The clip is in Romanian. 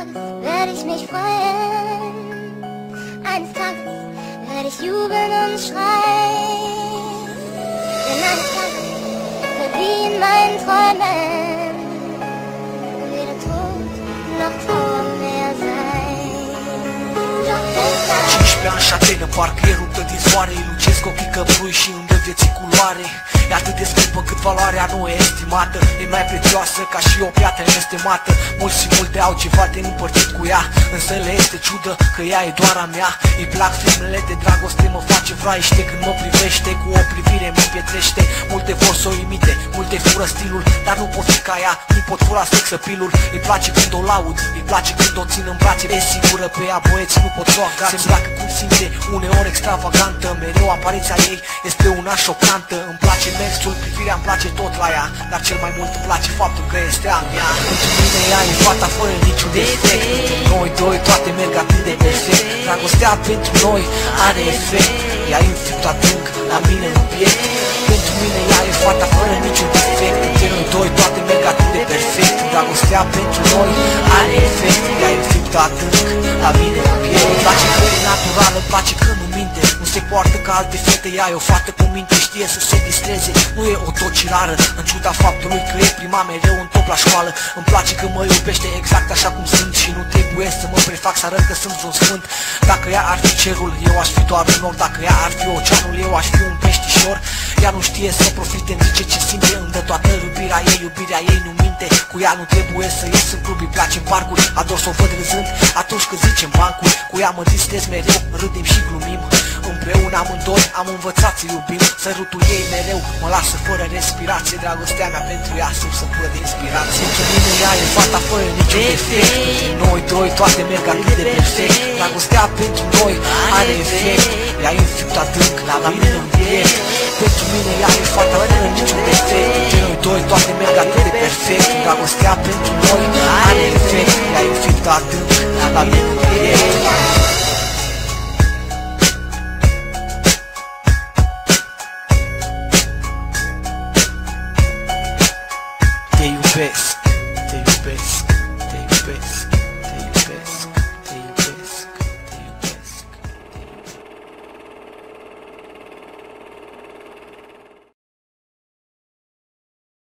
Tages werde ich mich freuen. Eines Tages werde ich jubeln und schreien. Denn eines Tages wird wie in meinen Träumen weder Tod noch Trauer mehr sein. Doch bis dahin 15 ani și Atena, parcă e ruptă din soare. Îi lucesc ochii căprui și îmi dă vieții culoare. E atât de scumpă cât valoarea nu e estimată. E mai prețioasă ca și o piatră nestemată. Mulți și multe au ceva de împărțit cu ea, însă le este ciudă că ea e doar a mea. Îi plac filmele de dragoste, mă face vraiște când mă privește. Cu o privire mă pietrește. Multe vor să o imite, multe fură stilul, dar nu pot fi ca ea, nu pot fura sex appeal-ul. Îi place când o laud, îi place când o țin în brațe. E sigură pe ea, băieți nu pot să o agațe. Se-mi placă cum simte, uneori extravagantă. Mereu apariția ei este una șocantă. Îmi place mersul, privirea îmi place tot la ea, dar cel mai mult îmi place faptul că este a mea. Pentru mine ea e fata fără niciun defect. Pentru noi doi toate merg atât de perfect. Dragostea pentru noi are efect. Ea e înfipt adânc la mine în piept. Pentru mine ea e fata fără niciun defect. Pentru noi doi toate merg atât de perfect. Dragostea pentru noi are efect. Ea e înfipt adânc la mine în piept. Îmi place că e naturală, îmi place că nu minte. Nu se poartă ca alte fete, ea e o fată cu minte, știe să se distreze. Nu e o tocilară, în ciuda faptului că e prima mereu în top la școală. Îmi place că mă iubește exact așa cum sunt și nu trebuie să mă prefac să arăt că sunt vreun sfânt. Dacă ea ar fi cerul, eu aș fi doar un nor. Dacă ea ar fi oceanul, eu aș fi un peștișor. Ea nu știe să profite, îmi zice ce simte, îmi dă toată iubirea ei nu minte. Cu ea nu trebuie să ies în club, îi place în parcuri. Ador să o văd râzând atunci când zicem bancuri. Cu ea mă distrez mereu, râdem și glumim. Împreună amândoi am învățat să iubim. Sărutul ei mereu mă lasă fără respirație. Dragostea mea pentru ea să fără de inspirație. Pentru mine ea e fata fără niciun defect. Pentru noi doi toate merg atât de perfect. Dragostea pentru noi are efect. Ea e înfipt adânc la mine în piept. Pentru mine ea e fata fără niciun defect. Pentru noi doi toate merg atât de perfect. Dragostea pentru noi are efect. Ea e înfipt adânc la mine în piept.